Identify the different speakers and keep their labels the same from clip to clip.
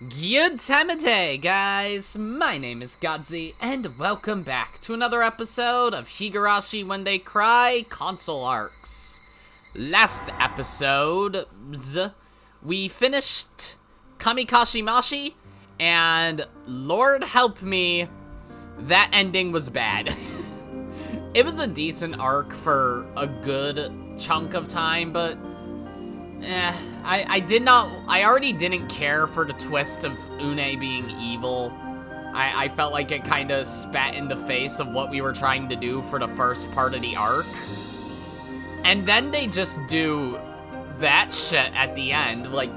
Speaker 1: Good time of day, guys! My name is Godzi, and welcome back to another episode of Higurashi When They Cry console arcs. Last episode, we finished Kamikashimashi, and Lord help me, that ending was bad. It was a decent arc for a good chunk of time, but I already didn't care for the twist of Une being evil. I felt like it kind of spat in the face of what we were trying to do for the first part of the arc. And then they just do that shit at the end. Like,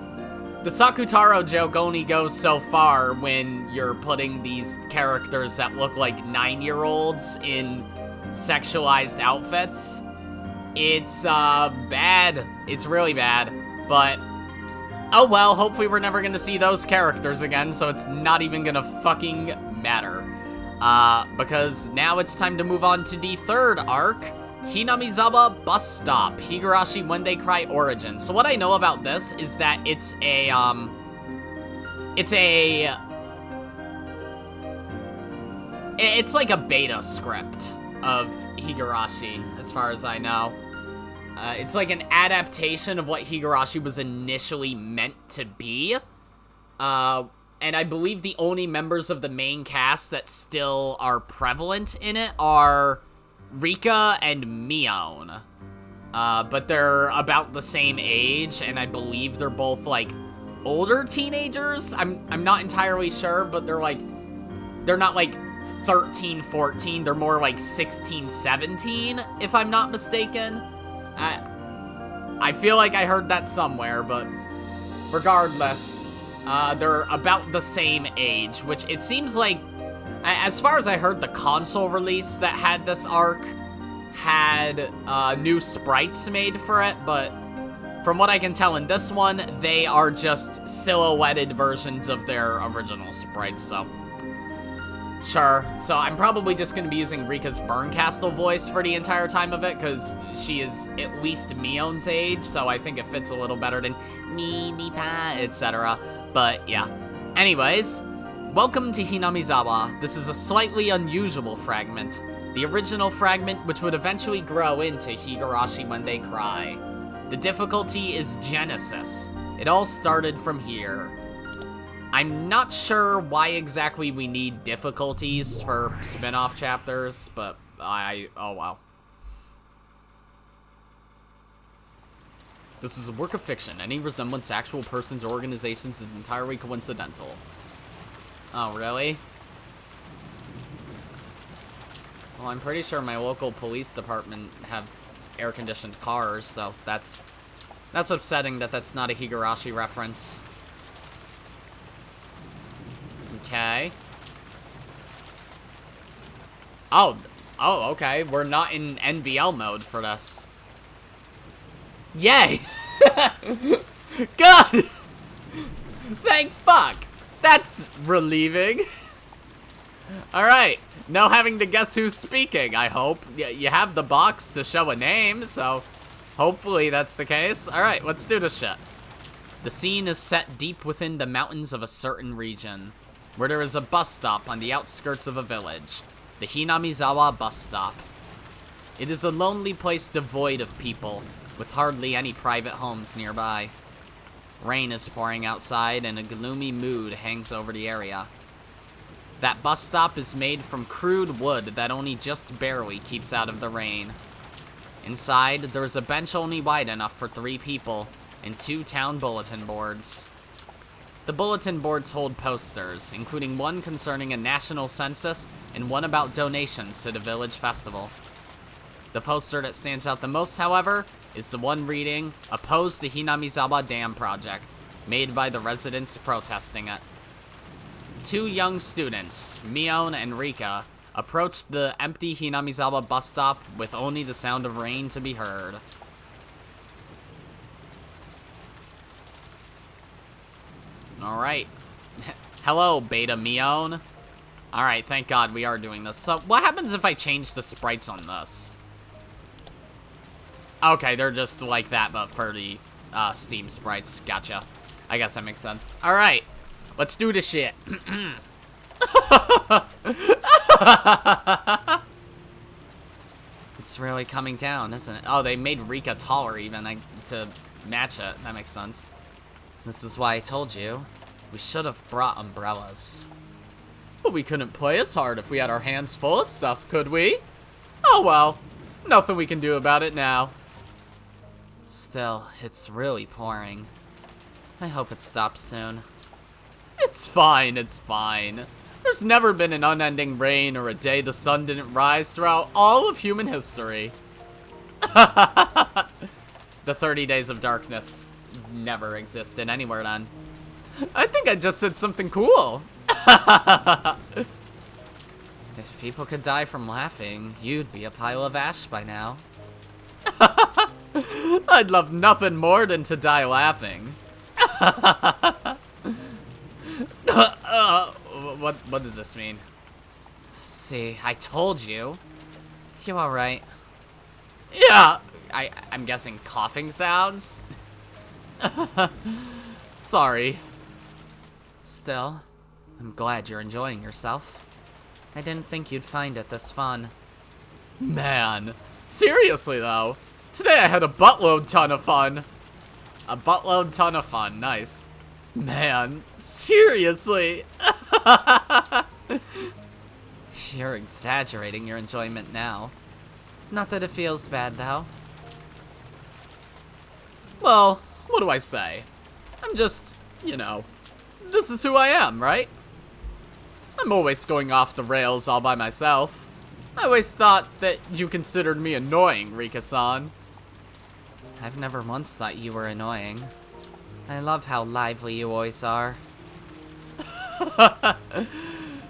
Speaker 1: the Sakutaro joke only goes so far when you're putting these characters that look like 9-year-olds in sexualized outfits. It's, bad. It's really bad. But, oh well, hopefully we're never gonna see those characters again, so it's not even gonna fucking matter. Because now it's time to move on to the third arc, Hinamizawa Bus Stop, Higurashi When They Cry Origin. So what I know about this is that it's like a beta script of Higurashi, as far as I know. It's like an adaptation of what Higurashi was initially meant to be. And I believe the only members of the main cast that still are prevalent in it are Rika and Mion. But they're about the same age, and I believe they're both, like, older teenagers. I'm not entirely sure, but they're not, like, 13, 14. They're more like 16, 17, if I'm not mistaken. I feel like I heard that somewhere, but regardless, they're about the same age, which it seems like, as far as I heard, the console release that had this arc had new sprites made for it, but from what I can tell in this one, they are just silhouetted versions of their original sprites, so sure. So I'm probably just going to be using Rika's Burncastle voice for the entire time of it, because she is at least Mion's age, so I think it fits a little better than Nipa, etc. But yeah. Anyways, welcome to Hinamizawa. This is a slightly unusual fragment. The original fragment, which would eventually grow into Higurashi When They Cry. The difficulty is Genesis. It all started from here. I'm not sure why exactly we need difficulties for spin-off chapters, but oh wow. This is a work of fiction. Any resemblance to actual persons or organizations is entirely coincidental. Oh, really? Well, I'm pretty sure my local police department have air-conditioned cars, so that's upsetting that that's not a Higurashi reference. Okay. Oh, okay. We're not in NVL mode for this. Yay! God! Thank fuck! That's relieving. Alright. No having to guess who's speaking, I hope. You have the box to show a name, so hopefully that's the case. Alright, let's do this shit. The scene is set deep within the mountains of a certain region, where there is a bus stop on the outskirts of a village, the Hinamizawa Bus Stop. It is a lonely place devoid of people, with hardly any private homes nearby. Rain is pouring outside, and a gloomy mood hangs over the area. That bus stop is made from crude wood that only just barely keeps out of the rain. Inside, there is a bench only wide enough for 3 people, and 2 town bulletin boards. The bulletin boards hold posters, including one concerning a national census and one about donations to the village festival. The poster that stands out the most, however, is the one reading, "Oppose the Hinamizawa Dam Project," made by the residents protesting it. 2 young students, Mion and Rika, approach the empty Hinamizawa bus stop with only the sound of rain to be heard. Alright. Hello, Beta Mion. Alright, thank God we are doing this. So, what happens if I change the sprites on this? Okay, they're just like that, but for the Steam sprites. Gotcha. I guess that makes sense. Alright. Let's do this shit. It's really coming down, isn't it? Oh, they made Rika taller even to match it. That makes sense. This is why I told you. We should have brought umbrellas. But we couldn't play as hard if we had our hands full of stuff, could we? Oh well. Nothing we can do about it now. Still, it's really pouring. I hope it stops soon. It's fine, it's fine. There's never been an unending rain or a day the sun didn't rise throughout all of human history. The 30 days of darkness never existed anywhere then. I think I just said something cool. If people could die from laughing, you'd be a pile of ash by now. I'd love nothing more than to die laughing. What does this mean? See, I told you. You alright? Yeah, I'm guessing coughing sounds? Sorry. Still, I'm glad you're enjoying yourself. I didn't think you'd find it this fun. Man, seriously though, today I had a buttload ton of fun. A buttload ton of fun, nice. Man, seriously. You're exaggerating your enjoyment now. Not that it feels bad though. Well, what do I say? I'm just, you know, this is who I am, right? I'm always going off the rails all by myself. I always thought that you considered me annoying, Rika-san. I've never once thought you were annoying. I love how lively you always are.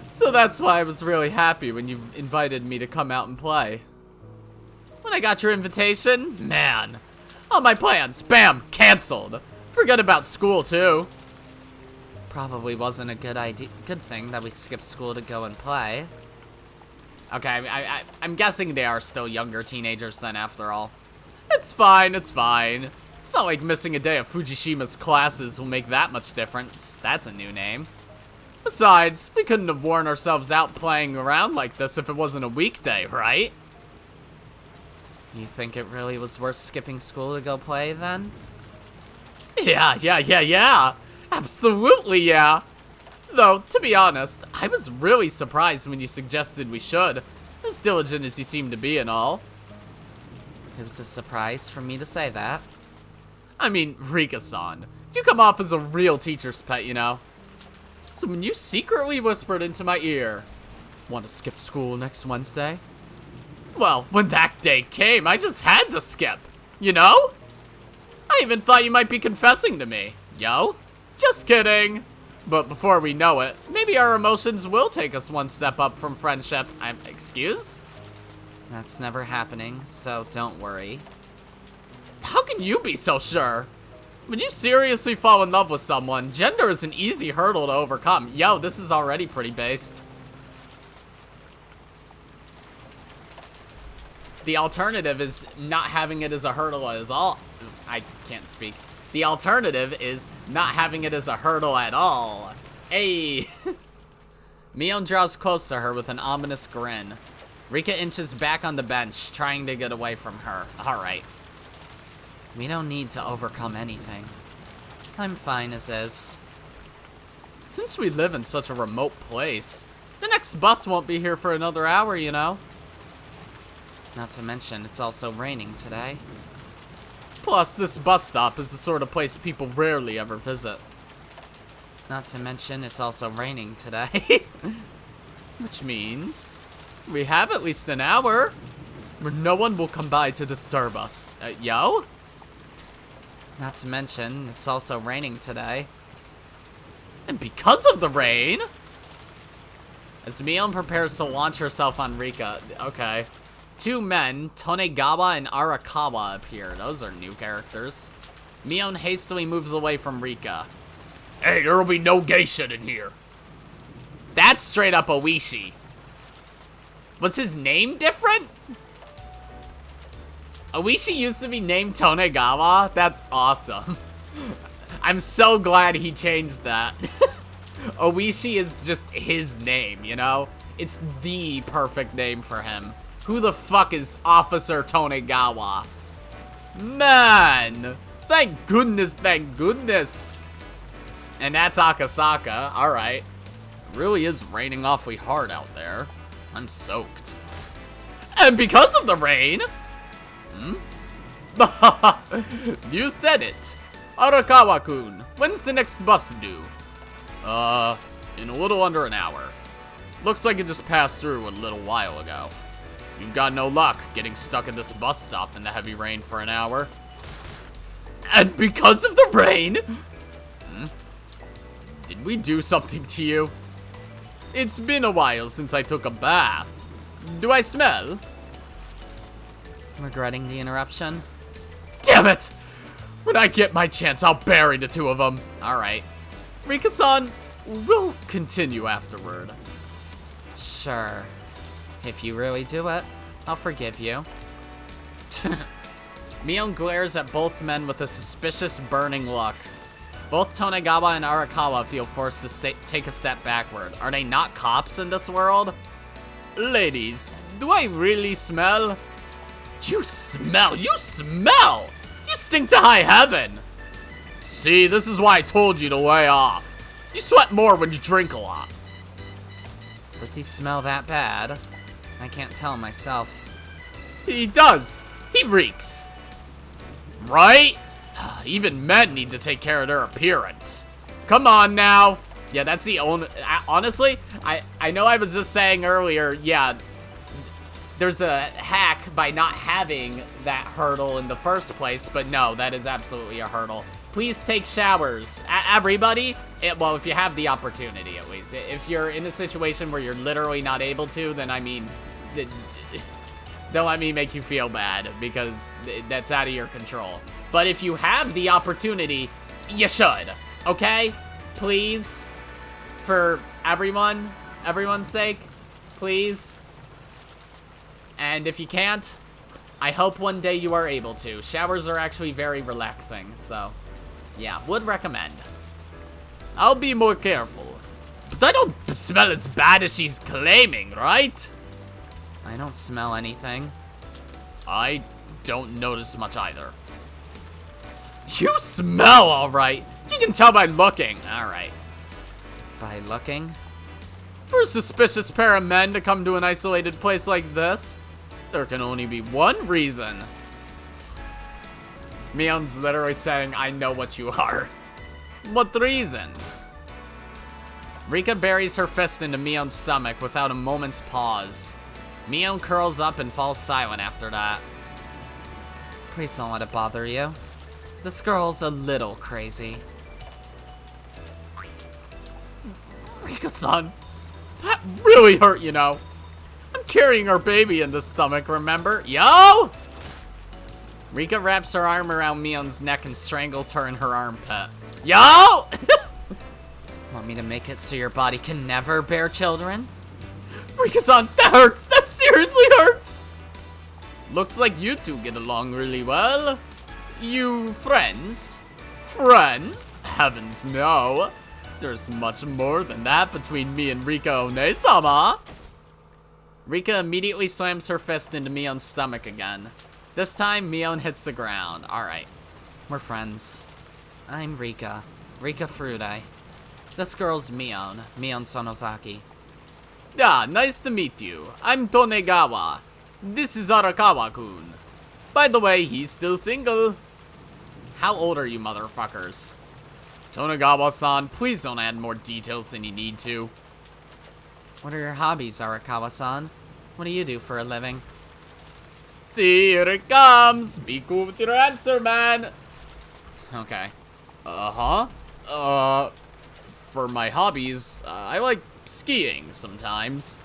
Speaker 1: So that's why I was really happy when you invited me to come out and play. When I got your invitation, man, all my plans, bam, canceled. Forget about school too. Probably wasn't a good thing that we skipped school to go and play. Okay, I'm guessing they are still younger teenagers then after all. It's fine, it's fine. It's not like missing a day of Fujishima's classes will make that much difference. That's a new name. Besides, we couldn't have worn ourselves out playing around like this if it wasn't a weekday, right? You think it really was worth skipping school to go play then? Yeah. Absolutely, yeah. Though, to be honest, I was really surprised when you suggested we should, as diligent as you seem to be and all. It was a surprise for me to say that. I mean, Rika-san, you come off as a real teacher's pet, you know? So when you secretly whispered into my ear, want to skip school next Wednesday? Well, when that day came, I just had to skip, you know? I even thought you might be confessing to me, yo? Just kidding. But before we know it, maybe our emotions will take us one step up from friendship. Excuse? That's never happening, so don't worry. How can you be so sure? When you seriously fall in love with someone, gender is an easy hurdle to overcome. Yo, this is already pretty based. The alternative is not having it as a hurdle at all. I can't speak. The alternative is not having it as a hurdle at all. Hey! Mion draws close to her with an ominous grin. Rika inches back on the bench, trying to get away from her. Alright. We don't need to overcome anything. I'm fine as is. Since we live in such a remote place, the next bus won't be here for another hour, you know? Not to mention, it's also raining today. Plus, this bus stop is the sort of place people rarely ever visit. Not to mention, it's also raining today. Which means we have at least an hour where no one will come by to disturb us. Yo? Not to mention, it's also raining today. And because of the rain, as Mion prepares to launch herself on Rika, okay. Two men, Tonegawa and Arakawa, appear. Those are new characters. Mion hastily moves away from Rika. Hey, there'll be no gay shit in here. That's straight up Oishi. Was his name different? Oishi used to be named Tonegawa? That's awesome. I'm so glad he changed that. Oishi is just his name, you know? It's the perfect name for him. Who the fuck is Officer Tonegawa? Man! Thank goodness, thank goodness! And that's Akasaka, alright. Really is raining awfully hard out there. I'm soaked. And because of the rain... You said it. Arakawa-kun, when's the next bus due? In a little under an hour. Looks like it just passed through a little while ago. You've got no luck getting stuck at this bus stop in the heavy rain for an hour. And because of the rain? Did we do something to you? It's been a while since I took a bath. Do I smell? Regretting the interruption? Damn it! When I get my chance, I'll bury the two of them. Alright. Rika-san, we'll continue afterward. Sure. If you really do it, I'll forgive you. Mion glares at both men with a suspicious, burning look. Both Tonegawa and Arakawa feel forced to take a step backward. Are they not cops in this world? Ladies, do I really smell? You smell! You smell! You stink to high heaven! See, this is why I told you to lay off. You sweat more when you drink a lot. Does he smell that bad? I can't tell myself. He does! He reeks! Right? Even men need to take care of their appearance. Come on now. Yeah, that's the only... Honestly, I know I was just saying earlier, yeah, there's a hack by not having that hurdle in the first place, but no, that is absolutely a hurdle. Please take showers. Everybody, well, if you have the opportunity at least. If you're in a situation where you're literally not able to, then I mean, don't let me make you feel bad, because that's out of your control. But if you have the opportunity, you should, okay? Please, for everyone's sake, please. And if you can't, I hope one day you are able to. Showers are actually very relaxing, so yeah, would recommend. I'll be more careful. But I don't smell as bad as she's claiming, right? I don't smell anything. I don't notice much either. You smell alright. You can tell by looking. Alright. By looking? For a suspicious pair of men to come to an isolated place like this, there can only be one reason. Mion's literally saying, I know what you are. What reason? Rika buries her fist into Mion's stomach without a moment's pause. Mion curls up and falls silent after that. Please don't let it bother you. This girl's a little crazy. Rika-san, that really hurt, you know. I'm carrying our baby in the stomach, remember? Yo! Rika wraps her arm around Mion's neck and strangles her in her armpit. Yo! Want me to make it so your body can never bear children? Rika-san, that hurts! That seriously hurts! Looks like you two get along really well. You friends? Friends? Heavens no. There's much more than that between me and Rika One-sama. Rika immediately slams her fist into Mion's stomach again. This time, Mion hits the ground. Alright. We're friends. I'm Rika. Rika Furude. This girl's Mion. Mion Sonozaki. Yeah, nice to meet you. I'm Tonegawa. This is Arakawa-kun. By the way, he's still single. How old are you, motherfuckers? Tonegawa-san, please don't add more details than you need to. What are your hobbies, Arakawa-san? What do you do for a living? See, here it comes. Be cool with your answer, man. Okay. For my hobbies, I like skiing sometimes.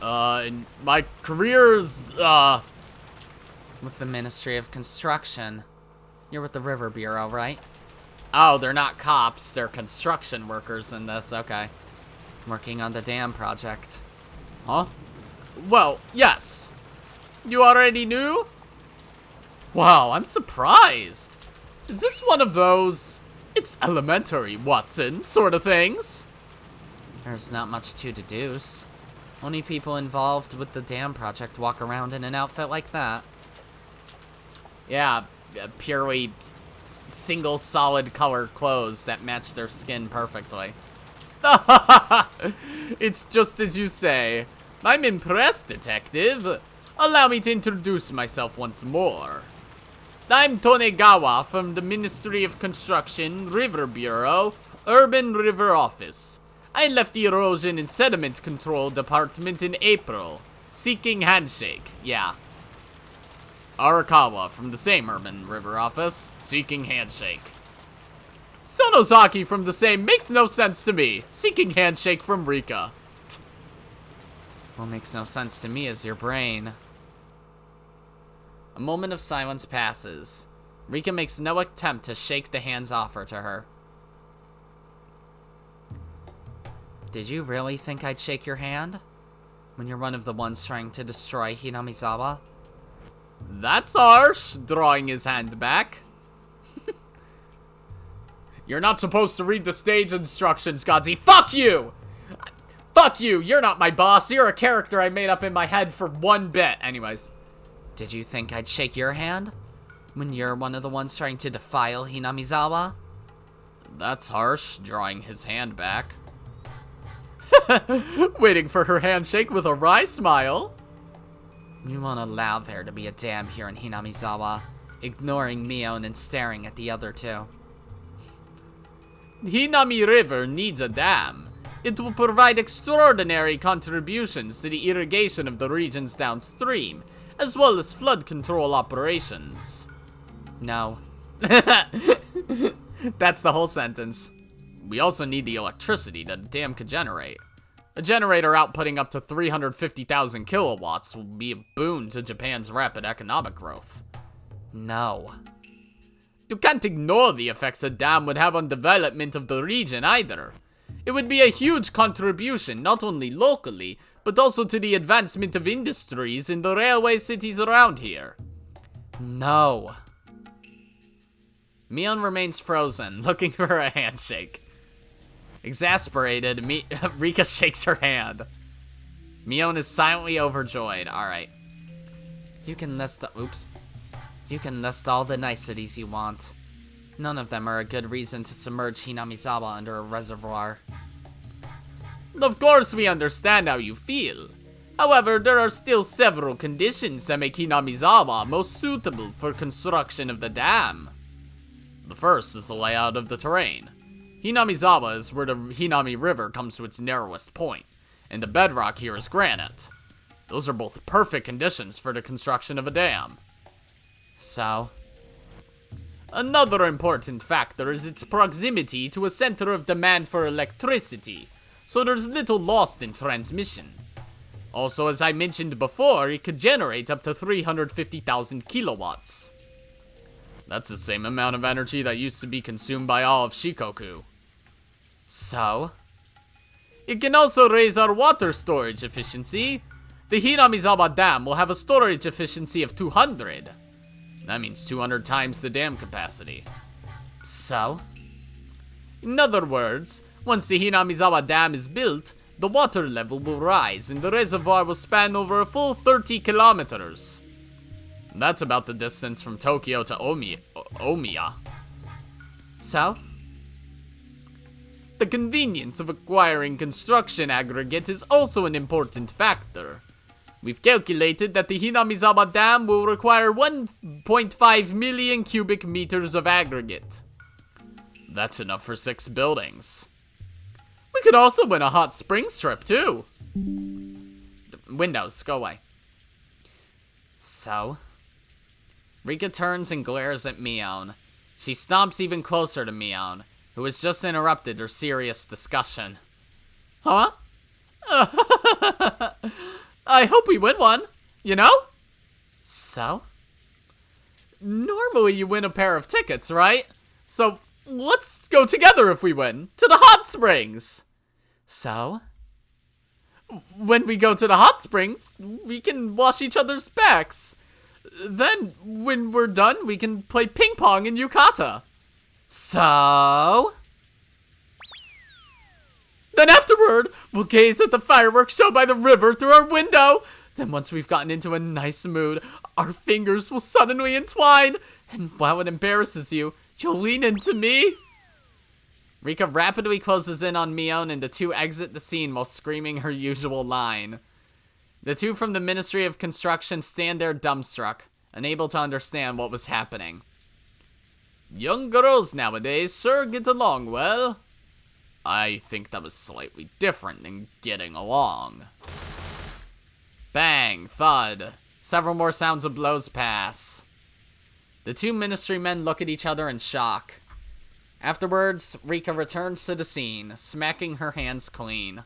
Speaker 1: And my career's, with the Ministry of Construction. You're with the River Bureau, right? Oh, they're not cops, they're construction workers in this, okay. Working on the dam project. Huh? Well, yes. You already knew? Wow, I'm surprised. Is this one of those, it's elementary, Watson, sort of things? There's not much to deduce. Only people involved with the dam project walk around in an outfit like that. Yeah, purely single solid color clothes that match their skin perfectly. It's just as you say. I'm impressed, detective. Allow me to introduce myself once more. I'm Tonegawa from the Ministry of Construction, River Bureau, Urban River Office. I left the Erosion and Sediment Control Department in April, seeking handshake, yeah. Arakawa from the same Urban River Office, seeking handshake. Sonosaki from the same makes no sense to me, seeking handshake from Rika. What makes no sense to me is your brain. A moment of silence passes. Rika makes no attempt to shake the hands offered to her. Did you really think I'd shake your hand? When you're one of the ones trying to destroy Hinamizawa? That's harsh, drawing his hand back. You're not supposed to read the stage instructions, Godzi. Fuck you! Fuck you! You're not my boss. You're a character I made up in my head for one bit. Anyways. Did you think I'd shake your hand? When you're one of the ones trying to defile Hinamizawa? That's harsh, drawing his hand back. Waiting for her handshake with a wry smile. You won't allow there to be a dam here in Hinamizawa, ignoring Mion and staring at the other two. Hinami River needs a dam. It will provide extraordinary contributions to the irrigation of the regions downstream, as well as flood control operations. No. That's the whole sentence. We also need the electricity that the dam could generate. A generator outputting up to 350,000 kilowatts will be a boon to Japan's rapid economic growth. No. You can't ignore the effects a dam would have on development of the region either. It would be a huge contribution not only locally, but also to the advancement of industries in the railway cities around here. No. Mion remains frozen, looking for a handshake. Exasperated, Rika shakes her hand. Mion is silently overjoyed. Alright. You can list all the niceties you want. None of them are a good reason to submerge Hinamizawa under a reservoir. Of course we understand how you feel. However, there are still several conditions that make Hinamizawa most suitable for construction of the dam. The first is the layout of the terrain. Hinamizawa is where the Hinami River comes to its narrowest point, and the bedrock here is granite. Those are both perfect conditions for the construction of a dam. So? Another important factor is its proximity to a center of demand for electricity, so there's little lost in transmission. Also, as I mentioned before, it could generate up to 350,000 kilowatts. That's the same amount of energy that used to be consumed by all of Shikoku. So? It can also raise our water storage efficiency. The Hinamizawa Dam will have a storage efficiency of 200. That means 200 times the dam capacity. So? In other words, once the Hinamizawa Dam is built, the water level will rise and the reservoir will span over a full 30 kilometers. That's about the distance from Tokyo to Omiya. So? The convenience of acquiring construction aggregate is also an important factor. We've calculated that the Hinamizawa Dam will require 1.5 million cubic meters of aggregate. That's enough for 6 buildings. We could also win a hot spring strip, too. Windows, go away. So? Rika turns and glares at Mion. She stomps even closer to Mion, who has just interrupted her serious discussion. Huh? I hope we win one, you know? So? Normally you win a pair of tickets, right? So, let's go together if we win, to the hot springs. So? When we go to the hot springs, we can wash each other's backs. Then, when we're done, we can play ping pong in yukata. So? Then afterward, we'll gaze at the fireworks show by the river through our window. Then once we've gotten into a nice mood, our fingers will suddenly entwine. And while it embarrasses you, you'll lean into me. Rika rapidly closes in on Mion and the two exit the scene while screaming her usual line. The two from the Ministry of Construction stand there dumbstruck, unable to understand what was happening. Young girls nowadays sure get along well. I think that was slightly different than getting along. Bang, thud. Several more sounds of blows pass. The two ministry men look at each other in shock. Afterwards, Rika returns to the scene, smacking her hands clean.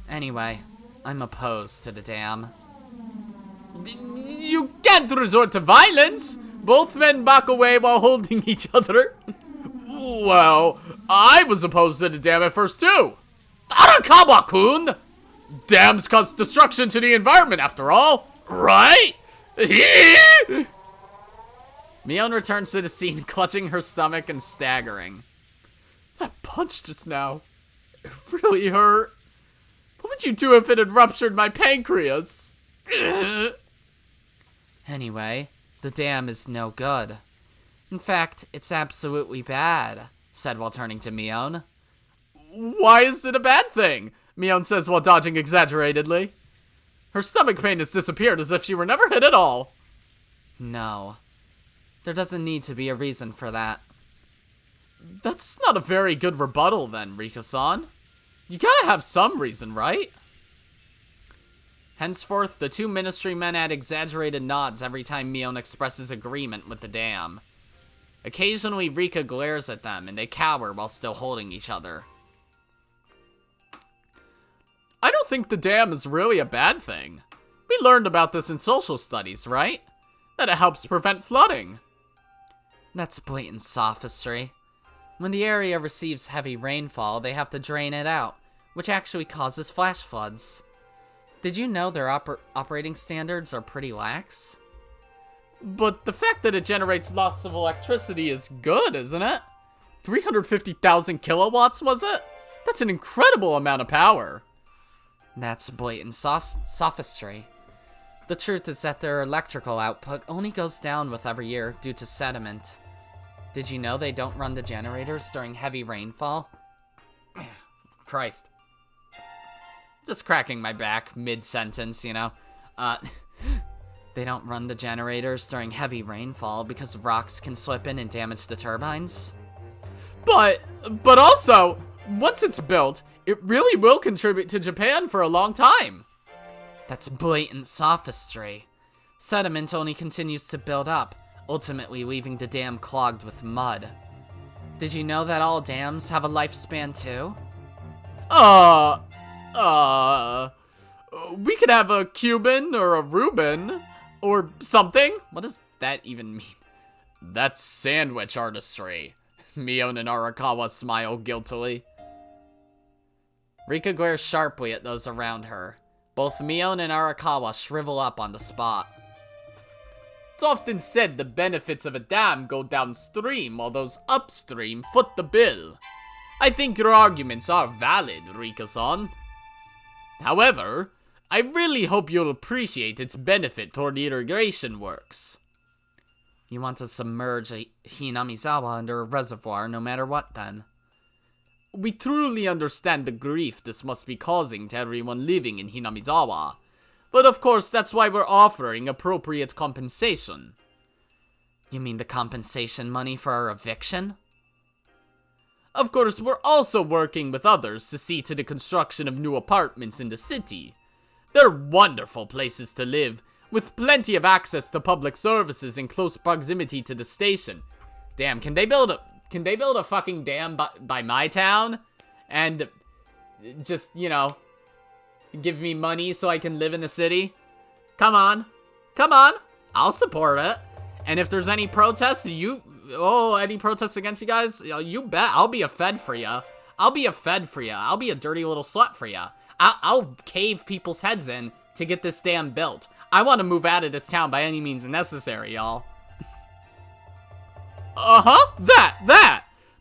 Speaker 1: Anyway, I'm opposed to the dam. You can't resort to violence! Both men back away while holding each other. Well, I was opposed to the dam at first too. Arakawa-kun! Dams cause destruction to the environment after all, right? Mion returns to the scene, clutching her stomach and staggering. That punch just now, it really hurt. What would you do if it had ruptured my pancreas? Anyway, the dam is no good. In fact, it's absolutely bad, said while turning to Mion. Why is it a bad thing? Mion says while dodging exaggeratedly. Her stomach pain has disappeared as if she were never hit at all. No. There doesn't need to be a reason for that. That's not a very good rebuttal then, Rika-san. You gotta have some reason, right? Henceforth, the two ministry men add exaggerated nods every time Mion expresses agreement with the dam. Occasionally, Rika glares at them, and they cower while still holding each other. I don't think the dam is really a bad thing. We learned about this in social studies, right? That it helps prevent flooding. That's blatant sophistry. When the area receives heavy rainfall, they have to drain it out, which actually causes flash floods. Did you know their operating standards are pretty lax? But the fact that it generates lots of electricity is good, isn't it? 350,000 kilowatts, was it? That's an incredible amount of power. That's blatant sophistry. The truth is that their electrical output only goes down with every year due to sediment. Did you know they don't run the generators during heavy rainfall? Christ. Just cracking my back mid-sentence, you know. They don't run the generators during heavy rainfall because rocks can slip in and damage the turbines. But also, once it's built, it really will contribute to Japan for a long time. That's blatant sophistry. Sediment only continues to build up, ultimately leaving the dam clogged with mud. Did you know that all dams have a lifespan too? We could have a Cuban or a Reuben or something. What does that even mean? That's sandwich artistry. Mion and Arakawa smile guiltily. Rika glares sharply at those around her. Both Mion and Arakawa shrivel up on the spot. It's often said the benefits of a dam go downstream while those upstream foot the bill. I think your arguments are valid, Rika-san. However, I really hope you'll appreciate its benefit toward irrigation works. You want to submerge a Hinamizawa under a reservoir no matter what, then? We truly understand the grief this must be causing to everyone living in Hinamizawa. But of course, that's why we're offering appropriate compensation. You mean the compensation money for our eviction? Of course, we're also working with others to see to the construction of new apartments in the city. They're wonderful places to live, with plenty of access to public services in close proximity to the station. Damn, can they build a fucking dam by my town? And just, you know, give me money so I can live in the city? Come on. Come on. I'll support it. And if there's any protests, any protests against you guys, you bet I'll be a fed for you. I'll be a fed for you. I'll be a dirty little slut for you. I'll cave people's heads in to get this dam built. I want to move out of this town by any means necessary, y'all.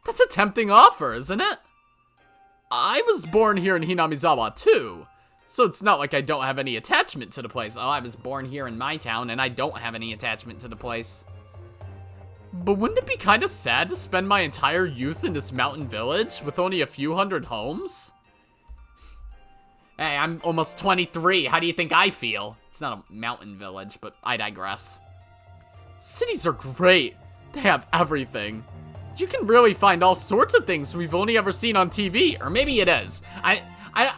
Speaker 1: That's a tempting offer, isn't it? I was born here in Hinamizawa too, so it's not like I don't have any attachment to the place. Oh, I was born here in my town and I don't have any attachment to the place. But wouldn't it be kind of sad to spend my entire youth in this mountain village with only a few hundred homes? Hey, I'm almost 23. How do you think I feel? It's not a mountain village, but I digress. Cities are great. They have everything. You can really find all sorts of things we've only ever seen on TV. Or maybe it is. I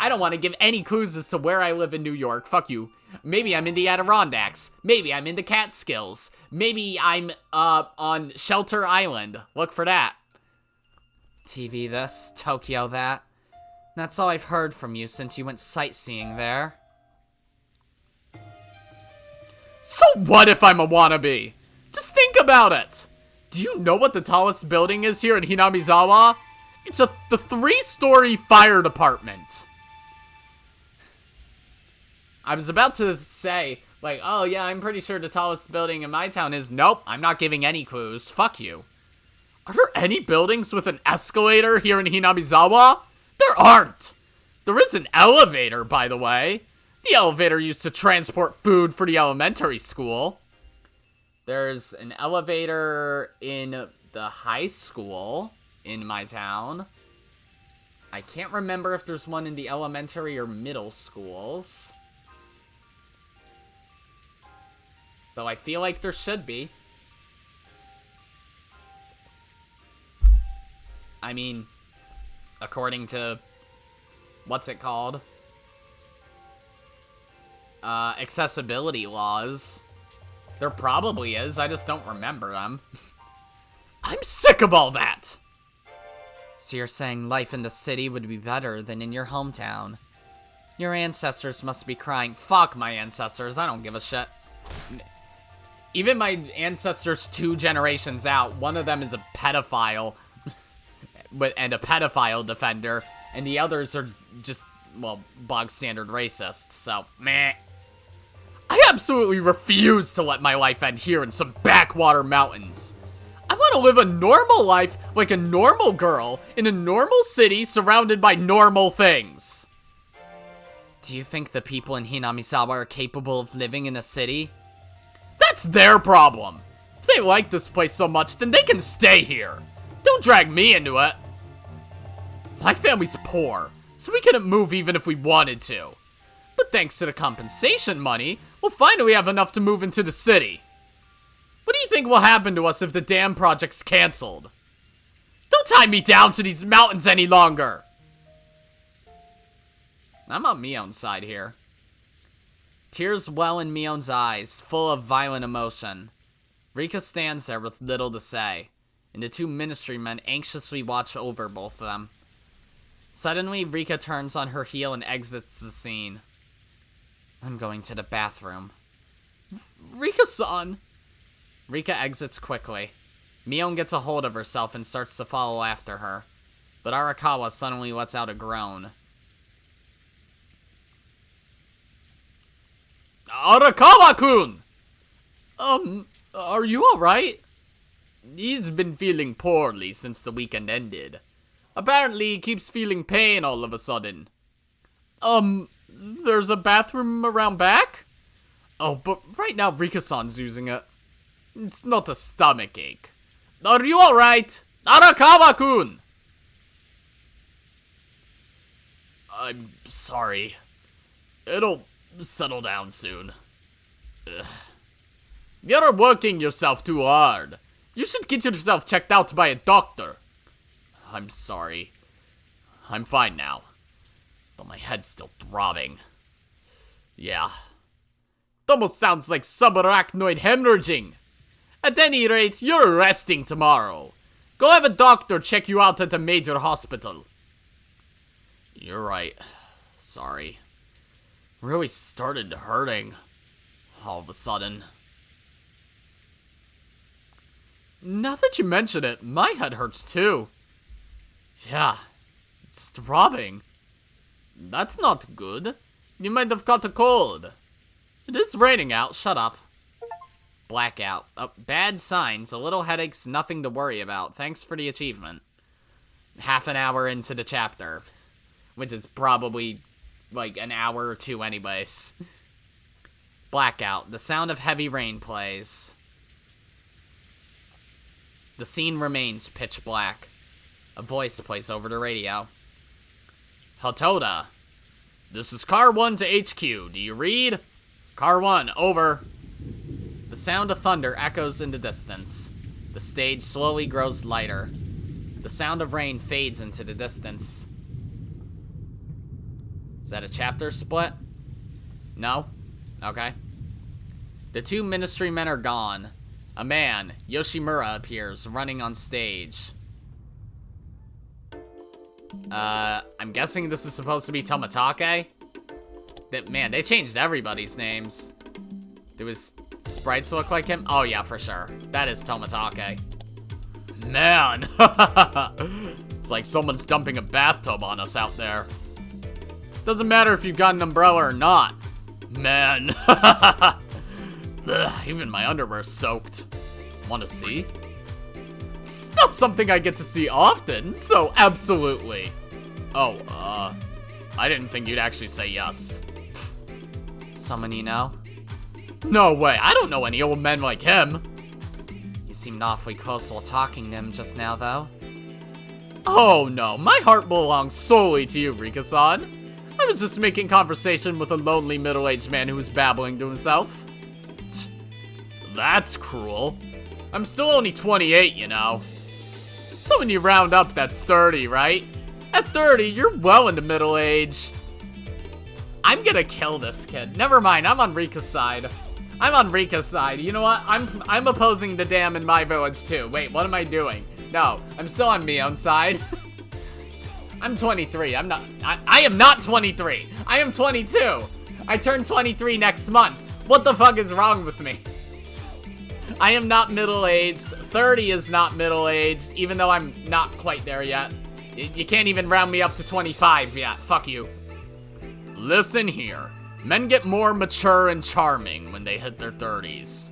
Speaker 1: don't want to give any clues as to where I live in New York. Fuck you. Maybe I'm in the Adirondacks. Maybe I'm in the Catskills. Maybe I'm on Shelter Island. Look for that. TV this, Tokyo that. That's all I've heard from you since you went sightseeing there. So what if I'm a wannabe? Just think about it. Do you know what the tallest building is here in Hinamizawa? It's the 3-story fire department. I was about to say, like, oh yeah, I'm pretty sure the tallest building in my town is... Nope, I'm not giving any clues. Fuck you. Are there any buildings with an escalator here in Hinamizawa? There aren't. There is an elevator, by the way. The elevator used to transport food for the elementary school. There's an elevator in the high school in my town. I can't remember if there's one in the elementary or middle schools. Though I feel like there should be. I mean, according to, what's it called? Accessibility laws. There probably is, I just don't remember them. I'm sick of all that! So you're saying life in the city would be better than in your hometown. Your ancestors must be crying. Fuck my ancestors, I don't give a shit. Even my ancestors 2 generations out, one of them is a pedophile. And a pedophile defender. And the others are just, well, bog standard racists, so meh. I absolutely refuse to let my life end here in some backwater mountains. I want to live a normal life like a normal girl in a normal city surrounded by normal things. Do you think the people in Hinamizawa are capable of living in a city? That's their problem. If they like this place so much, then they can stay here. Don't drag me into it. My family's poor, so we couldn't move even if we wanted to. But thanks to the compensation money, we'll finally have enough to move into the city. What do you think will happen to us if the dam project's cancelled? Don't tie me down to these mountains any longer! I'm on Mion's side here. Tears well in Mion's eyes, full of violent emotion. Rika stands there with little to say, and the 2 ministry men anxiously watch over both of them. Suddenly, Rika turns on her heel and exits the scene. I'm going to the bathroom. Rika-san! Rika exits quickly. Mion gets a hold of herself and starts to follow after her. But Arakawa suddenly lets out a groan. Arakawa-kun! Are you alright? He's been feeling poorly since the weekend ended. Apparently, he keeps feeling pain all of a sudden. There's a bathroom around back? Oh, but right now Rika-san's using it. It's not a stomach ache. Are you alright? Arakawa-kun! I'm sorry. It'll settle down soon. Ugh. You're working yourself too hard. You should get yourself checked out by a doctor. I'm sorry. I'm fine now. But my head's still throbbing. Yeah. It almost sounds like subarachnoid hemorrhaging. At any rate, you're resting tomorrow. Go have a doctor check you out at a major hospital. You're right. Sorry. Really started hurting. All of a sudden. Now that you mention it, my head hurts too. Yeah, it's throbbing. That's not good. You might have caught a cold. It is raining out, shut up. Blackout. Oh, bad signs, a little headaches, nothing to worry about. Thanks for the achievement. Half an hour into the chapter. which is probably like an hour or two anyways. Blackout. The sound of heavy rain plays. The scene remains pitch black. A voice plays over the radio. Hotoda. This is Car 1 to HQ. Do you read? Car 1, over. The sound of thunder echoes in the distance. The stage slowly grows lighter. The sound of rain fades into the distance. Is that a chapter split? No? Okay. The two ministry men are gone. A man, Yoshimura, appears, running on stage. I'm guessing this is supposed to be Tomatake? Man, they changed everybody's names. Do his sprites look like him? Oh yeah, for sure. That is Tomatake. Man! It's like someone's dumping a bathtub on us out there. Doesn't matter if you've got an umbrella or not. Man. Ugh, even my underwear's soaked. Wanna see? It's not something I get to see often, so absolutely. Oh, I didn't think you'd actually say yes. Someone you know? No way, I don't know any old men like him. You seemed awfully close while talking to him just now, though. Oh no, my heart belongs solely to you, Rika-san. I was just making conversation with a lonely middle-aged man who was babbling to himself. That's cruel. I'm still only 28, you know. So when you round up, that's 30, right? At 30, you're well into middle age. I'm gonna kill this kid. Never mind, I'm on Rika's side. I'm on Rika's side. You know what? I'm opposing the dam in my village too. Wait, what am I doing? No, I'm still on Mion's side. I'm 23. I am not 23. I am 22. I turn 23 next month. What the fuck is wrong with me? I am not middle-aged. 30 is not middle-aged, even though I'm not quite there yet. You can't even round me up to 25 yet. Fuck you. Listen here. Men get more mature and charming when they hit their 30s.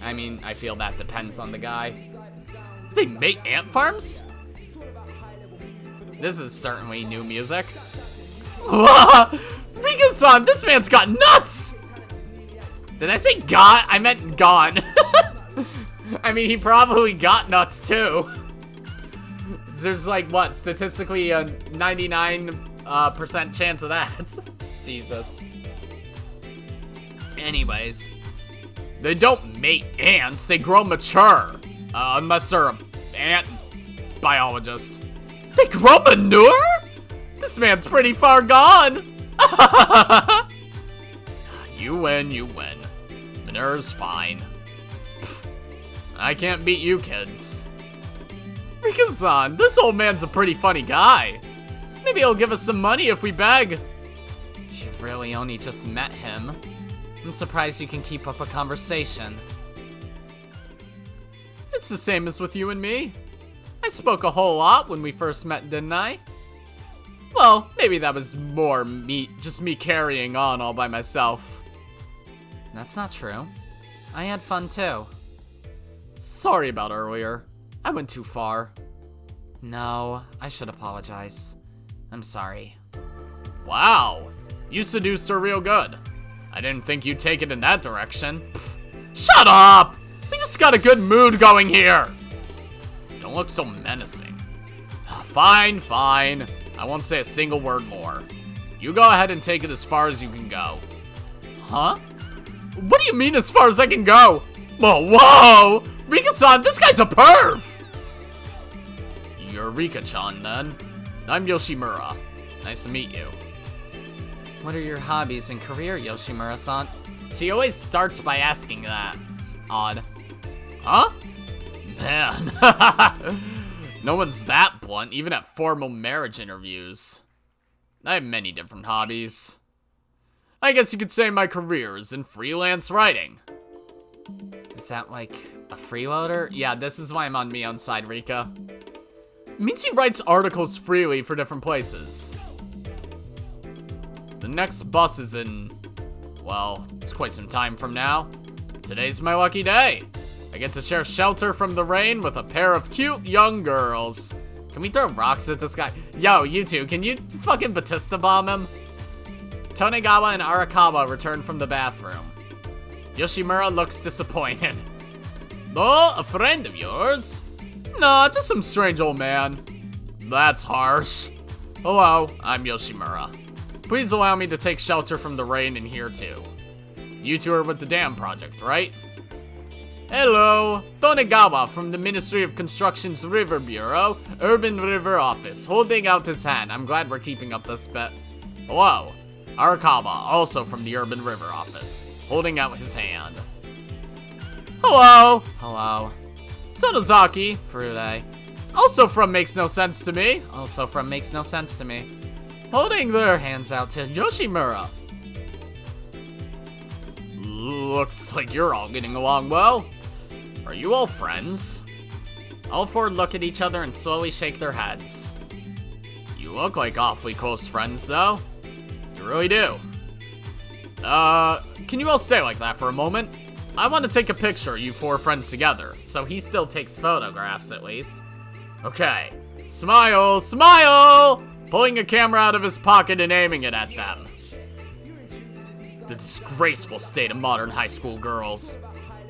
Speaker 1: I mean, I feel that depends on the guy. They make ant farms? This is certainly new music. Rika-san, this man's got nuts! Did I say got? I meant gone. I mean, he probably got nuts too. There's like, what, statistically a 99% chance of that. Jesus. Anyways. They don't mate ants, they grow mature. Unless they're an ant biologist. They grow manure? This man's pretty far gone. You win, you win. Manure's fine. Pfft, I can't beat you kids. Rika-san, this old man's a pretty funny guy. Maybe he'll give us some money if we beg. You've really only just met him. I'm surprised you can keep up a conversation. It's the same as with you and me. I spoke a whole lot when we first met, didn't I? Well, maybe that was more just me carrying on all by myself. That's not true. I had fun too. Sorry about earlier. I went too far. No, I should apologize. I'm sorry. Wow, you seduced her real good. I didn't think you'd take it in that direction. Pfft, shut up! We just got a good mood going here. Don't look so menacing. Fine, fine. I won't say a single word more. You go ahead and take it as far as you can go. Huh? What do you mean as far as I can go? Whoa! Rika-san, this guy's a perv! You're Rika-chan, then. I'm Yoshimura. Nice to meet you. What are your hobbies and career, Yoshimura-san? She always starts by asking that. Odd. Huh? Man. No one's that blunt, even at formal marriage interviews. I have many different hobbies. I guess you could say my career is in freelance writing. Is that like a freeloader? Yeah, this is why I'm on Mion's side, Rika. It means he writes articles freely for different places. The next bus is in, well, it's quite some time from now. Today's my lucky day. I get to share shelter from the rain with a pair of cute young girls. Can we throw rocks at this guy? Yo, you two, can you fucking Batista bomb him? Tonegawa and Arakawa return from the bathroom. Yoshimura looks disappointed. Oh, a friend of yours? Nah, just some strange old man. That's harsh. Hello, I'm Yoshimura. Please allow me to take shelter from the rain in here too. You two are with the dam project, right? Hello, Tonegawa from the Ministry of Construction's River Bureau, Urban River Office, holding out his hand. I'm glad we're keeping up this bet. Hello, Arakawa, also from the Urban River Office, holding out his hand. Hello. Hello. Sonozaki, Furude, also from Makes No Sense to Me. Also from Makes No Sense to Me. Holding their hands out to Yoshimura. Looks like you're all getting along well. Are you all friends? All four look at each other and slowly shake their heads. You look like awfully close friends, though. You really do. Can you all stay like that for a moment? I want to take a picture of you four friends together, so he still takes photographs at least. Okay, smile, smile! Pulling a camera out of his pocket and aiming it at them. The disgraceful state of modern high school girls.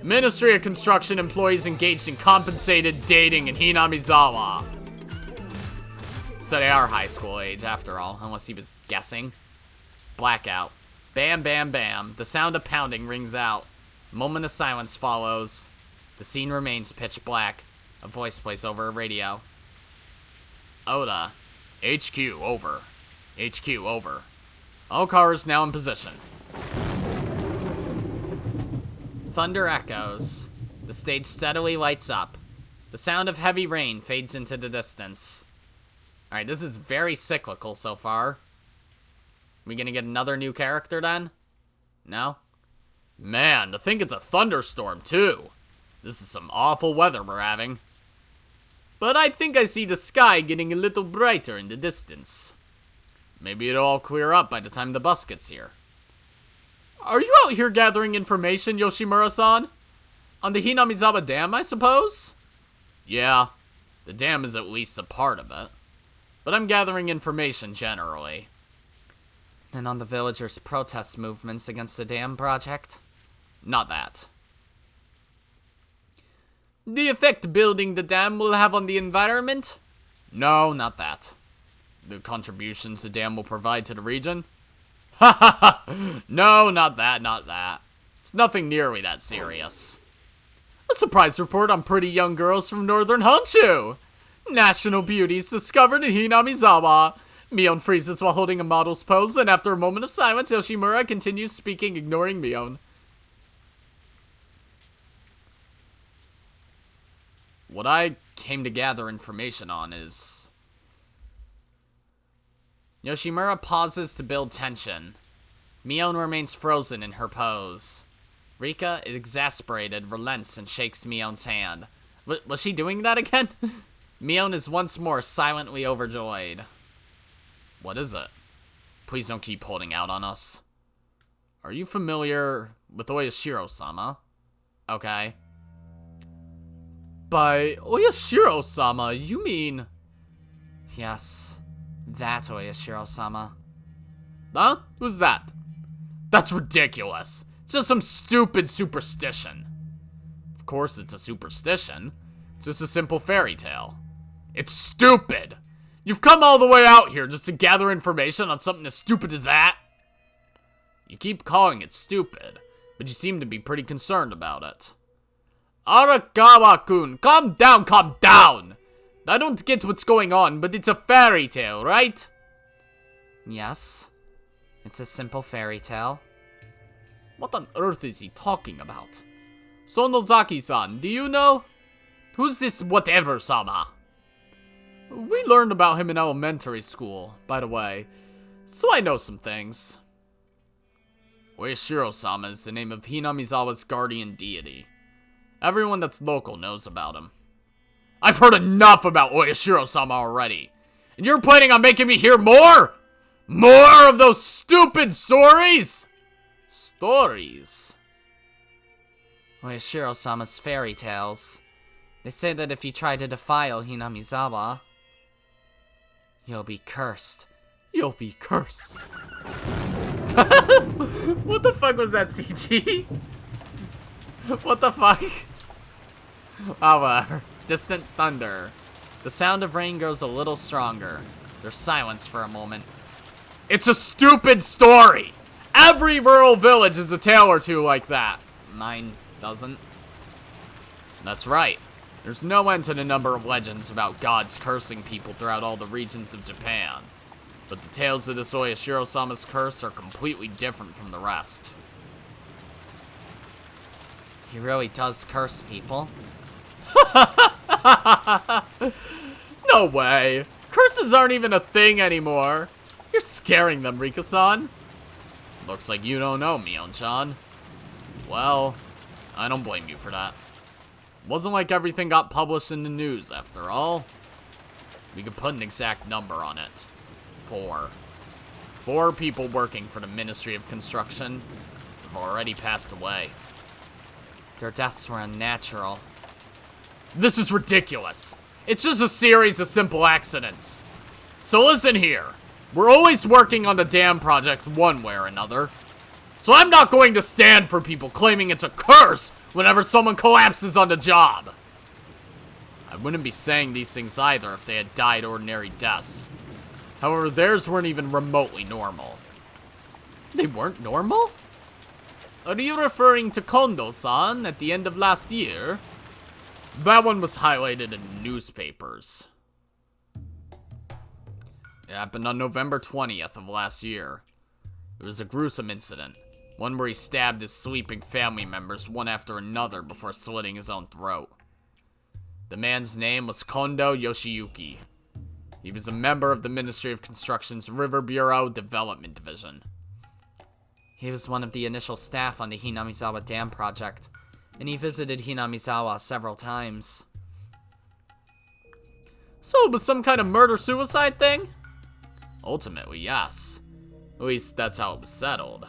Speaker 1: Ministry of Construction employees engaged in compensated dating in Hinamizawa. So they are high school age after all, unless he was guessing. Blackout. Bam, bam, bam. The sound of pounding rings out. A moment of silence follows. The scene remains pitch black. A voice plays over a radio. Oda. HQ, over. HQ, over. All cars now in position. Thunder echoes. The stage steadily lights up. The sound of heavy rain fades into the distance. Alright, this is very cyclical so far. We gonna get another new character then? No? Man, to think it's a thunderstorm too. This is some awful weather we're having. But I think I see the sky getting a little brighter in the distance. Maybe it'll all clear up by the time the bus gets here. Are you out here gathering information, Yoshimura-san? On the Hinamizawa Dam, I suppose? Yeah, the dam is at least a part of it. But I'm gathering information generally. And on the villagers' protest movements against the dam project? Not that. The effect building the dam will have on the environment? No, not that. The contributions the dam will provide to the region? Ha ha ha! No, not that, not that. It's nothing nearly that serious. A surprise report on pretty young girls from northern Honshu! National beauties discovered in Hinamizawa. Mion freezes while holding a model's pose, and after a moment of silence, Yoshimura continues speaking, ignoring Mion. What I came to gather information on is... Yoshimura pauses to build tension. Mion remains frozen in her pose. Rika, exasperated, relents and shakes Mion's hand. Was she doing that again? Mion is once more silently overjoyed. What is it? Please don't keep holding out on us. Are you familiar with Oyashiro-sama? Okay. By Oyashiro-sama, you mean... Yes, that Oyashiro-sama. Huh? Who's that? That's ridiculous. It's just some stupid superstition. Of course it's a superstition. It's just a simple fairy tale. It's stupid! You've come all the way out here just to gather information on something as stupid as that? You keep calling it stupid, but you seem to be pretty concerned about it. Arakawa-kun, calm down, calm down! I don't get what's going on, but it's a fairy tale, right? Yes, it's a simple fairy tale. What on earth is he talking about? Sonozaki-san, do you know? Who's this whatever-sama? We learned about him in elementary school, by the way, so I know some things. Oyashiro-sama is the name of Hinamizawa's guardian deity. Everyone that's local knows about him. I've heard enough about Oyashiro-sama already, and you're planning on making me hear more? More of those stupid stories? Stories? Oyashiro-sama's fairy tales. They say that if you try to defile Hinamizawa, You'll be cursed. You'll be cursed. What the fuck was that, CG? What the fuck? However, distant thunder. The sound of rain grows a little stronger. There's silence for a moment. It's a stupid story! Every rural village is a tale or two like that. Mine doesn't. That's right. There's no end to the number of legends about gods cursing people throughout all the regions of Japan. But the tales of this Oyashiro-sama's curse are completely different from the rest. He really does curse people? No way! Curses aren't even a thing anymore. You're scaring them, Rika-san. Looks like you don't know, Mion-chan. Well, I don't blame you for that. Wasn't like everything got published in the news, after all. We could put an exact number on it. 4. 4 people working for the Ministry of Construction have already passed away. Their deaths were unnatural. This is ridiculous. It's just a series of simple accidents. So listen here. We're always working on the dam project one way or another. So I'm not going to stand for people claiming it's a curse whenever someone collapses on the job. I wouldn't be saying these things either if they had died ordinary deaths. However, theirs weren't even remotely normal. They weren't normal? Are you referring to Kondo-san at the end of last year? That one was highlighted in newspapers. It happened on November 20th of last year. It was a gruesome incident. One where he stabbed his sleeping family members one after another before slitting his own throat. The man's name was Kondo Yoshiyuki. He was a member of the Ministry of Construction's River Bureau Development Division. He was one of the initial staff on the Hinamizawa Dam project, and he visited Hinamizawa several times. So it was some kind of murder-suicide thing? Ultimately, yes. At least that's how it was settled.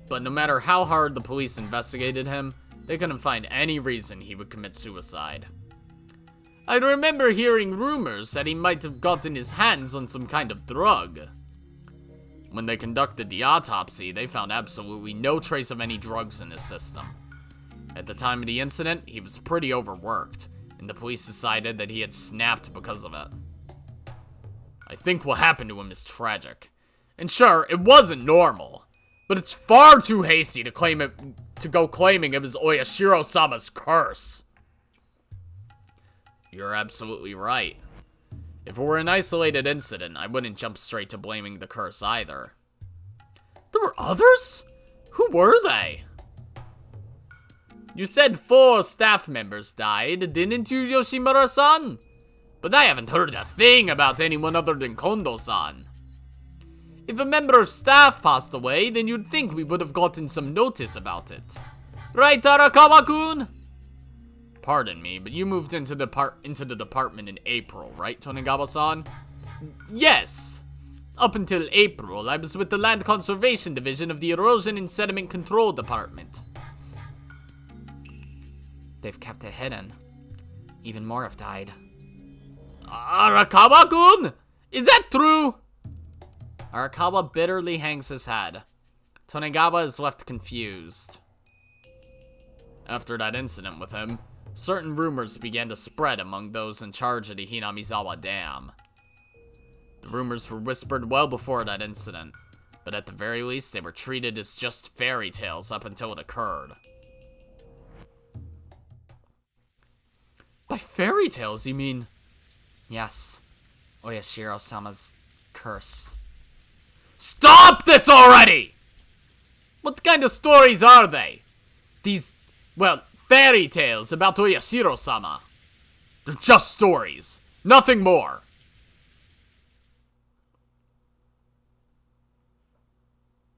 Speaker 1: But no matter how hard the police investigated him, they couldn't find any reason he would commit suicide. I remember hearing rumors that he might have gotten his hands on some kind of drug. When they conducted the autopsy, they found absolutely no trace of any drugs in his system. At the time of the incident, he was pretty overworked, and the police decided that he had snapped because of it. I think what happened to him is tragic. And sure, it wasn't normal, but it's far too hasty to go claiming it was Oyashiro-sama's curse. You're absolutely right. If it were an isolated incident, I wouldn't jump straight to blaming the curse either. There were others? Who were they? You said 4 staff members died, didn't you, Yoshimura-san? But I haven't heard a thing about anyone other than Kondo-san. If a member of staff passed away, then you'd think we would have gotten some notice about it. Right, Arakawa-kun? Pardon me, but you moved into the department in April, right, Tonegawa-san? Yes! Up until April, I was with the Land Conservation Division of the Erosion and Sediment Control Department. They've kept it hidden. Even more have died. Arakawa-kun? Is that true? Arakawa bitterly hangs his head. Tonegawa is left confused. After that incident with him, certain rumors began to spread among those in charge of the Hinamizawa Dam. The rumors were whispered well before that incident, but at the very least they were treated as just fairy tales up until it occurred. By fairy tales, you mean? Yes, Oyashiro-sama's curse. Stop this already! What kind of stories are they? These, well, fairy tales about Oyashiro-sama. They're just stories, nothing more.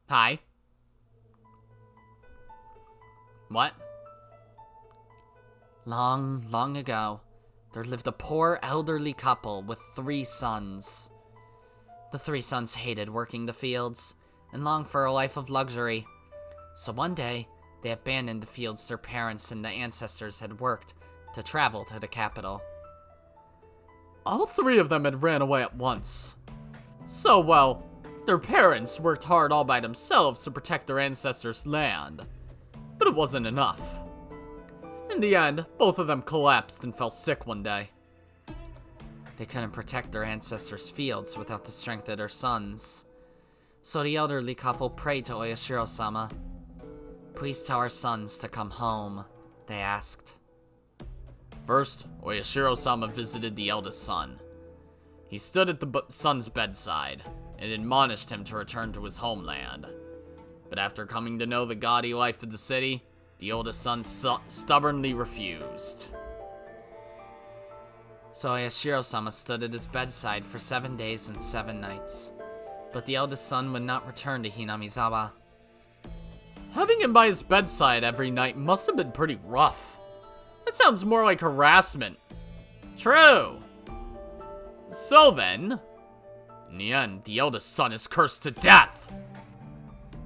Speaker 1: Hi. What? Long, long ago, there lived a poor elderly couple with 3 sons. The 3 sons hated working the fields and longed for a life of luxury. So one day, they abandoned the fields their parents and the ancestors had worked to travel to the capital. All three of them had ran away at once. So, well, their parents worked hard all by themselves to protect their ancestors' land. But it wasn't enough. In the end, both of them collapsed and fell sick one day. They couldn't protect their ancestors' fields without the strength of their sons. So the elderly couple prayed to Oyashiro-sama. "Please tell our sons to come home," they asked. First, Oyashiro-sama visited the eldest son. He stood at the son's bedside and admonished him to return to his homeland. But after coming to know the gaudy life of the city, the oldest son stubbornly refused. So Oyashiro-sama stood at his bedside for 7 days and 7 nights. But the eldest son would not return to Hinamizawa. Having him by his bedside every night must have been pretty rough. That sounds more like harassment. True. So then, in the end, the eldest son is cursed to death.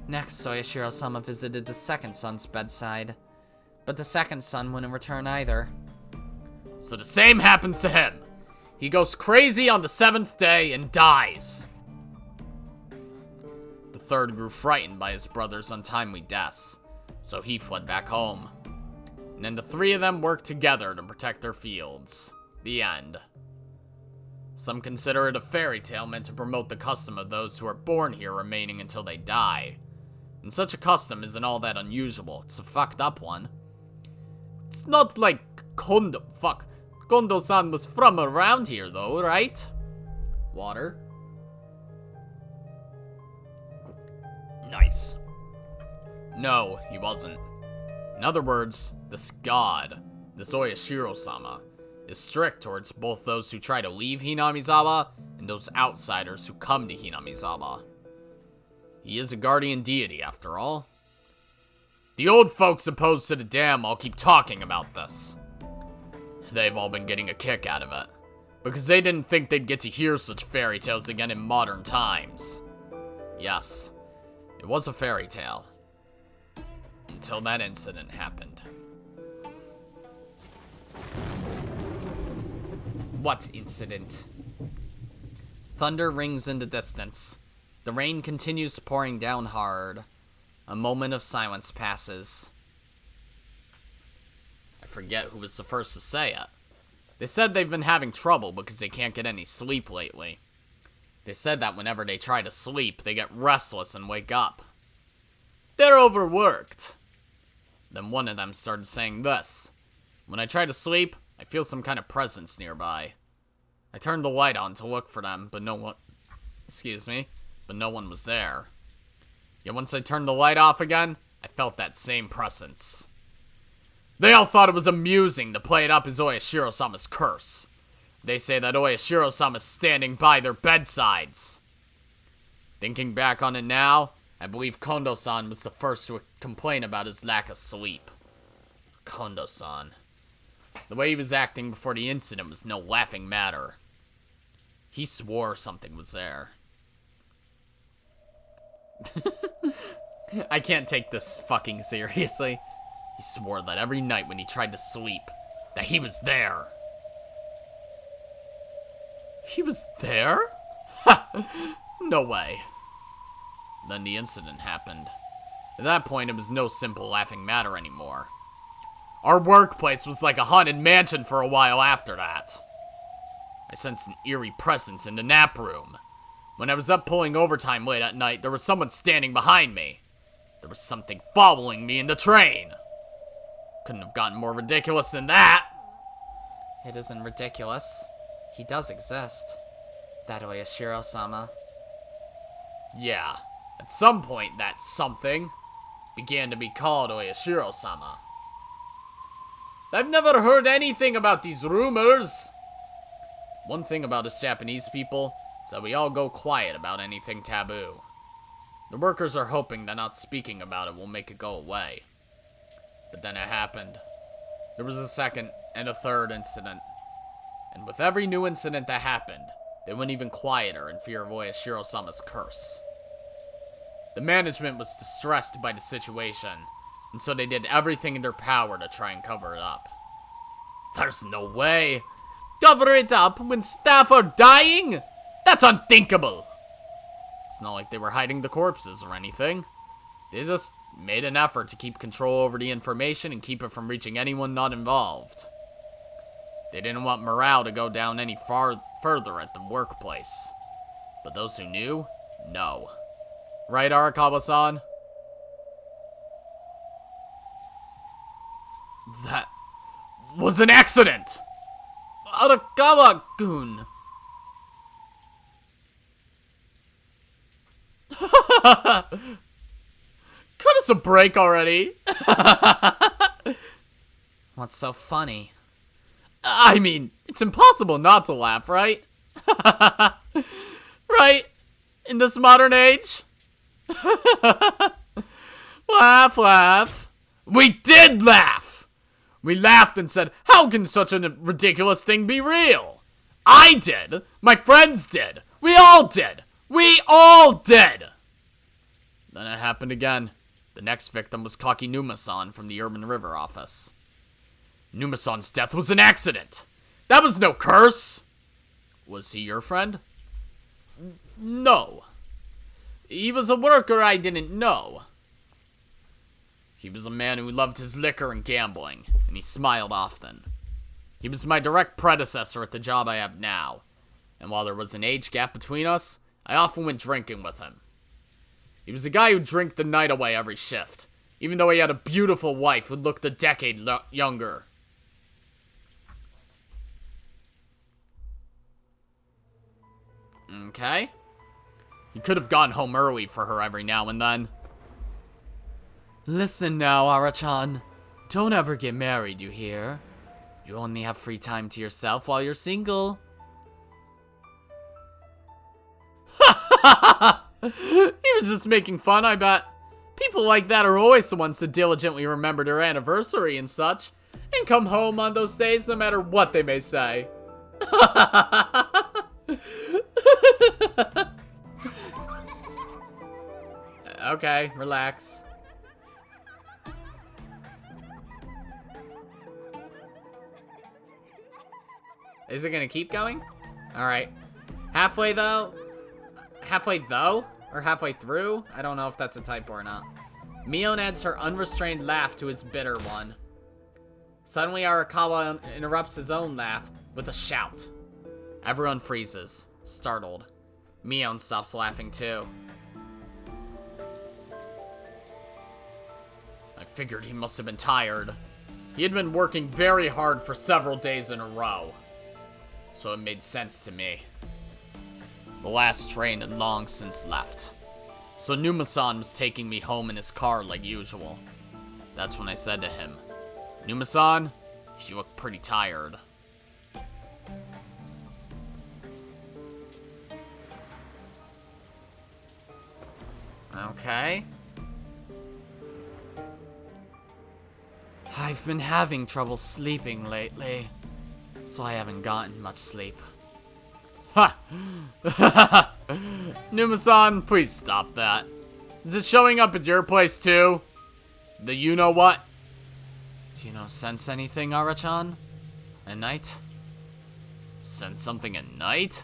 Speaker 1: Next, Oyashiro-sama visited the second son's bedside. But the second son wouldn't return either. So the same happens to him. He goes crazy on the 7th day and dies. The third grew frightened by his brother's untimely deaths, so he fled back home. And then the three of them worked together to protect their fields. The end. Some consider it a fairy tale meant to promote the custom of those who are born here remaining until they die. And such a custom isn't all that unusual. It's a fucked up one. It's not like Kondo-san was from around here though, right? Water. Nice. No, he wasn't. In other words, this god, this Oyashiro-sama, is strict towards both those who try to leave Hinamizawa and those outsiders who come to Hinamizawa. He is a guardian deity, after all. The old folks opposed to the dam all keep talking about this. They've all been getting a kick out of it, because they didn't think they'd get to hear such fairy tales again in modern times. Yes, it was a fairy tale. Until that incident happened. What incident? Thunder rings in the distance. The rain continues pouring down hard. A moment of silence passes. I forget who was the first to say it. They said they've been having trouble because they can't get any sleep lately. They said that whenever they try to sleep, they get restless and wake up. They're overworked. Then one of them started saying this. When I try to sleep, I feel some kind of presence nearby. I turned the light on to look for them, but no one was there. Yet once I turned the light off again, I felt that same presence. They all thought it was amusing to play it up as Oyashiro-sama's curse. They say that Oyashiro-sama's standing by their bedsides. Thinking back on it now, I believe Kondo-san was the first to complain about his lack of sleep. Kondo-san. The way he was acting before the incident was no laughing matter. He swore something was there. I can't take this fucking seriously. He swore that every night when he tried to sleep, that he was there. He was there? Ha! No way. Then the incident happened. At that point, it was no simple laughing matter anymore. Our workplace was like a haunted mansion for a while after that. I sensed an eerie presence in the nap room. When I was up pulling overtime late at night, there was someone standing behind me. There was something following me in the train. Couldn't have gotten more ridiculous than that. It isn't ridiculous. He does exist. That Oyashiro-sama. Yeah, at some point that something began to be called Oyashiro-sama. I've never heard anything about these rumors. One thing about us Japanese people is that we all go quiet about anything taboo. The workers are hoping that not speaking about it will make it go away. But then it happened. There was a second and a third incident. And with every new incident that happened, they went even quieter in fear of Oyashiro-sama's curse. The management was distressed by the situation, and so they did everything in their power to try and cover it up. There's no way. cover it up when staff are dying? That's unthinkable. It's not like they were hiding the corpses or anything. They just made an effort to keep control over the information and keep it from reaching anyone not involved. They didn't want morale to go down any further at the workplace. But those who knew, no. Right, Arakawa-san? That was an accident! Arakawa-kun. Cut us a break already. What's so funny? I mean, it's impossible not to laugh, right? Right? In this modern age? Laugh, laugh. We did laugh! We laughed and said, how can such a ridiculous thing be real? I did. My friends did. We all did. We all did! Then it happened again. The next victim was Kaki Numa-san from the Urban River office. Numa-san's death was an accident. That was no curse. Was he your friend? No. He was a worker I didn't know. He was a man who loved his liquor and gambling, and he smiled often. He was my direct predecessor at the job I have now, and while there was an age gap between us, I often went drinking with him. He was a guy who'd drink the night away every shift, even though he had a beautiful wife who looked a decade younger. Okay. He could have gone home early for her every now and then. Listen now, Ara-chan. Don't ever get married, you hear? You only have free time to yourself while you're single. He was just making fun, I bet. People like that are always the ones to diligently remember their anniversary and such, and come home on those days no matter what they may say. Okay, relax. Is it gonna keep going? Alright. Halfway though? Halfway though? Or halfway through? I don't know if that's a typo or not. Mion adds her unrestrained laugh to his bitter one. Suddenly Arakawa interrupts his own laugh with a shout. Everyone freezes, startled. Mion stops laughing too. I figured he must have been tired. He had been working very hard for several days in a row. So it made sense to me. The last train had long since left. So Numa-san was taking me home in his car like usual. That's when I said to him, Numa-san, you look pretty tired. Okay. I've been having trouble sleeping lately, so I haven't gotten much sleep. Ha! Numa-san, please stop that. Is it showing up at your place too? The you-know-what? You don't sense anything, Ara-chan? At night? Sense something at night?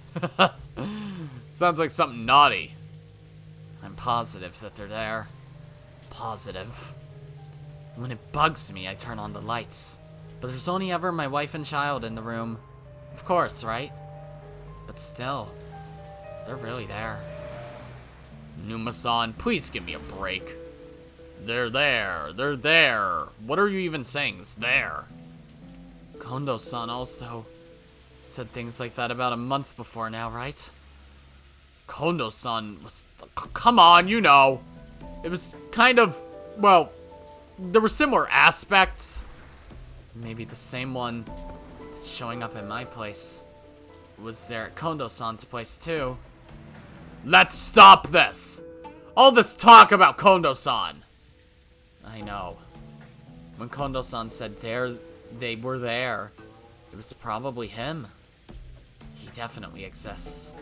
Speaker 1: Sounds like something naughty. I'm positive that they're there. Positive. When it bugs me, I turn on the lights. But there's only ever my wife and child in the room. Of course, right? But still, they're really there. Numa-san, please give me a break. They're there. They're there. What are you even saying is there? Kondo-san also said things like that about a month before now, right? Kondo-san was... Come on, you know. It was kind of... Well, there were similar aspects. Maybe the same one that's showing up at my place was there at Kondo-san's place too. Let's stop this! All this talk about Kondo-san! I know. When Kondo-san said they were there, it was probably him. He definitely exists.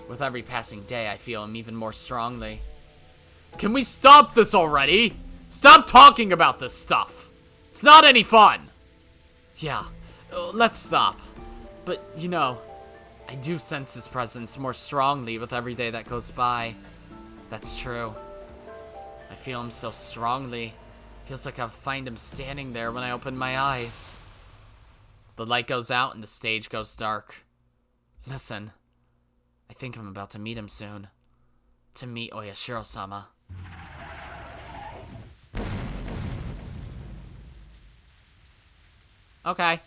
Speaker 1: With every passing day, I feel him even more strongly. Can we stop this already? Stop talking about this stuff! It's not any fun! Yeah, let's stop. But, you know, I do sense his presence more strongly with every day that goes by. That's true. I feel him so strongly. Feels like I'll find him standing there when I open my eyes. The light goes out and the stage goes dark. Listen, I think I'm about to meet him soon. To meet Oyashiro-sama. Okay.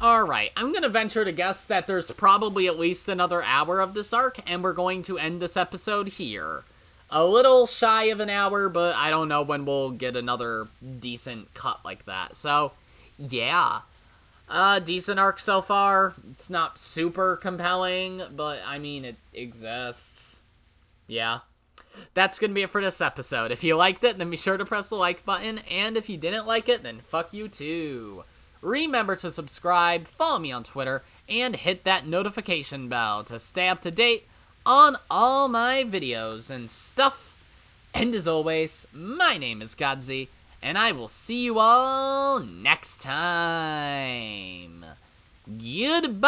Speaker 1: Alright, I'm gonna venture to guess that there's probably at least another hour of this arc, and we're going to end this episode here. A little shy of an hour, but I don't know when we'll get another decent cut like that. So, yeah. Decent arc so far. It's not super compelling, but I mean, it exists. Yeah. That's gonna be it for this episode. If you liked it, then be sure to press the like button, and if you didn't like it, then fuck you too. Remember to subscribe, follow me on Twitter, and hit that notification bell to stay up to date on all my videos and stuff. And as always, my name is Godzi, and I will see you all next time. Goodbye!